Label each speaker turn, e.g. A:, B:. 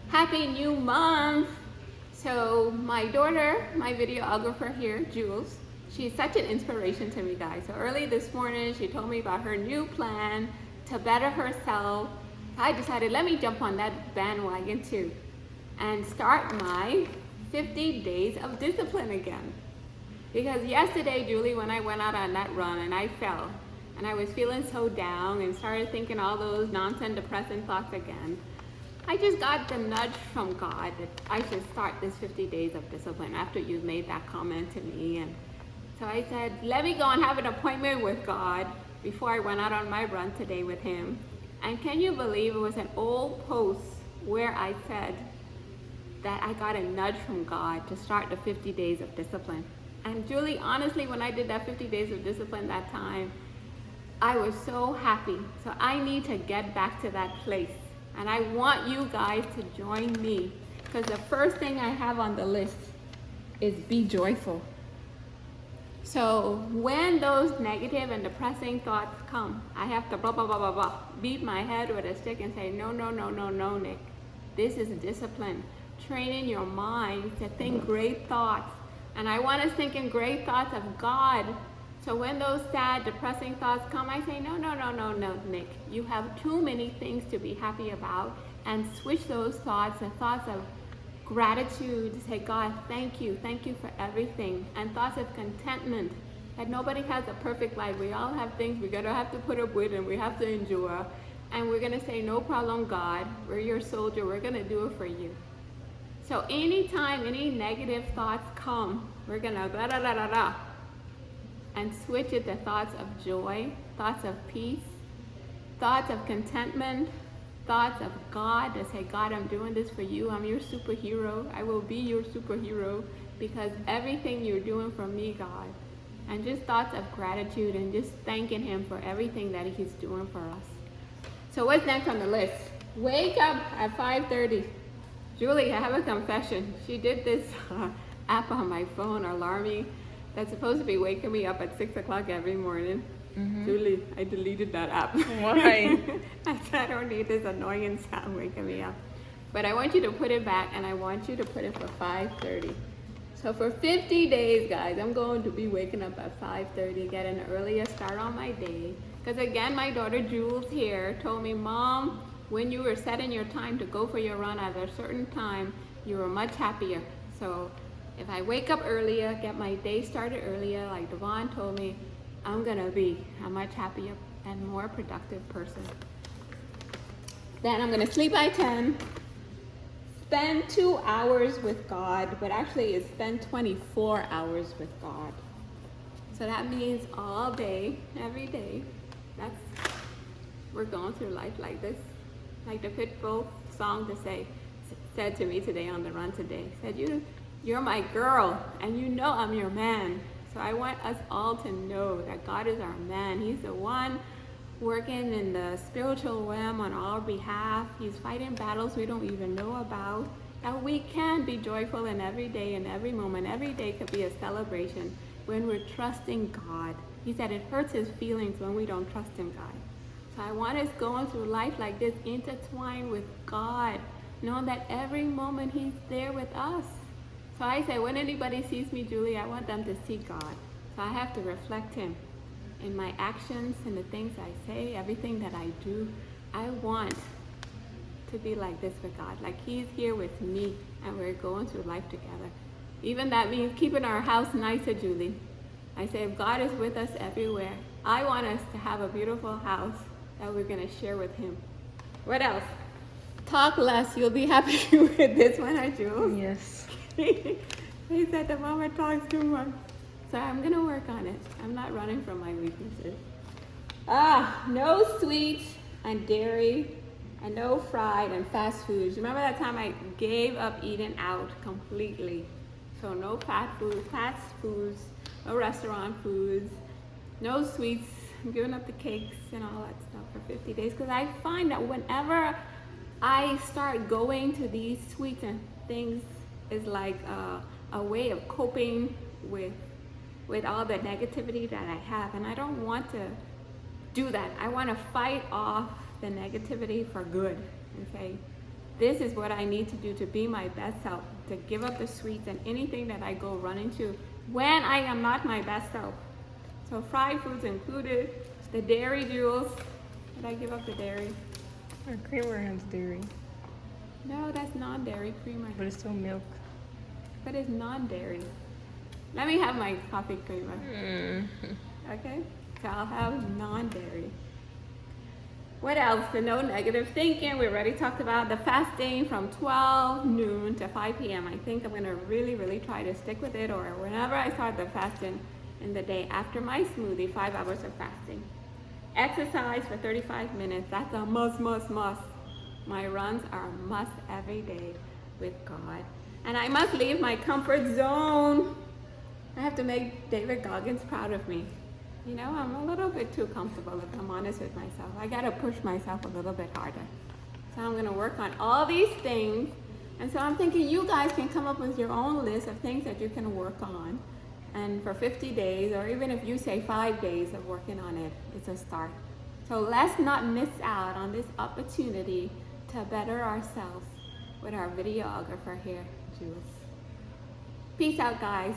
A: Happy new month! So my daughter, my videographer here, Jules, she's such an inspiration to me, guys. So early this morning, she told me about her new plan to better herself. I decided, let me jump on that bandwagon too and start my 50 days of discipline again. Because yesterday, Julie, when I went out on that run and I fell and I was feeling so down and started thinking all those nonsense, depressing thoughts again, I just got the nudge from God that I should start this 50 days of discipline after you made that comment to me. And so I said, let me go and have an appointment with God before I went out on my run today with him. And can you believe it was an old post where I said that I got a nudge from God to start the 50 days of discipline. And Julie, honestly, when I did that 50 days of discipline that time, I was so happy. So I need to get back to that place. And I want you guys to join me, because the first thing I have on the list is be joyful. So when those negative and depressing thoughts come, I have to blah, blah, blah, blah, blah, beat my head with a stick and say, no, no, no, no, no, Nick. This is discipline. Training your mind to think great thoughts. And I want us thinking great thoughts of God. So when those sad, depressing thoughts come, I say, no, no, no, no, no, Nick. You have too many things to be happy about. And switch those thoughts and thoughts of gratitude. Say, God, thank you for everything. And thoughts of contentment, that nobody has a perfect life. We all have things we're gonna have to put up with and we have to endure. And we're gonna say, no problem, God. We're your soldier. We're gonna do it for you. So anytime any negative thoughts come, we're gonna da da da da da, and switch it to thoughts of joy, thoughts of peace, thoughts of contentment, thoughts of God, to say, God, I'm doing this for you. I'm your superhero. I will be your superhero because everything you're doing for me, God. And just thoughts of gratitude and just thanking him for everything that he's doing for us. So what's next on the list? Wake up at 5:30. Julie, I have a confession. She did this app on my phone, Alarmy, that's supposed to be waking me up at 6 o'clock every morning. Mm-hmm. Julie, I deleted that app.
B: Why?
A: I said, I don't need this annoying sound waking me up. But I want you to put it back, and I want you to put it for 5:30. So for 50 days, guys, I'm going to be waking up at 5:30, get an earlier start on my day. Because again, my daughter Jules here told me, Mom, when you were setting your time to go for your run at a certain time, you were much happier. So if I wake up earlier, get my day started earlier, like Devon told me, I'm gonna be a much happier and more productive person. Then I'm gonna sleep by 10, spend 2 hours with God, but actually it's spend 24 hours with God. So that means all day, every day. We're going through life like this. Like the Pitbull song said to me today on the run today. Said, you're my girl and you know I'm your man. So I want us all to know that God is our man. He's the one working in the spiritual realm on our behalf. He's fighting battles we don't even know about. That we can be joyful in every day and every moment. Every day could be a celebration when we're trusting God. He said it hurts his feelings when we don't trust in God. So I want us going through life like this, intertwined with God, knowing that every moment he's there with us. So I say, when anybody sees me, Julie, I want them to see God. So I have to reflect him in my actions, in the things I say, everything that I do. I want to be like this with God, like he's here with me and we're going through life together. Even that means keeping our house nicer, Julie. I say, if God is with us everywhere, I want us to have a beautiful house that we're going to share with him. What else? Talk less. You'll be happy with this one, aren't you?
B: Yes.
A: He said the mama talks too much. So I'm going to work on it. I'm not running from my weaknesses. No sweets and dairy and no fried and fast foods. Remember that time I gave up eating out completely? So no fast foods, no restaurant foods, no sweets. I'm giving up the cakes and all that stuff for 50 days because I find that whenever I start going to these sweets and things is like a way of coping with all the negativity that I have, and I don't want to do that. I want to fight off the negativity for good and say, This is what I need to do to be my best self, to give up the sweets and anything that I go run into when I am not my best self. So fried foods included, the dairy, Jules. Did I give up the dairy?
B: Our creamer has dairy,
A: No, that's non-dairy creamer.
B: but it's still milk.
A: But it's non-dairy. Let me have my coffee creamer. Okay? So I'll have non-dairy. What else? The no negative thinking. We already talked about the fasting from 12 noon to 5 p.m. I think I'm going to really try to stick with it, or whenever I start the fasting in the day after my smoothie, 5 hours of fasting. Exercise for 35 minutes. That's a must. My runs are a must every day with God. And I must leave my comfort zone. I have to make David Goggins proud of me. You know, I'm a little bit too comfortable if I'm honest with myself. I gotta push myself a little bit harder. So I'm gonna work on all these things. And so I'm thinking you guys can come up with your own list of things that you can work on. And for 50 days, or even if you say 5 days of working on it, it's a start. So let's not miss out on this opportunity to better ourselves with our videographer here, Jules. Peace out, guys.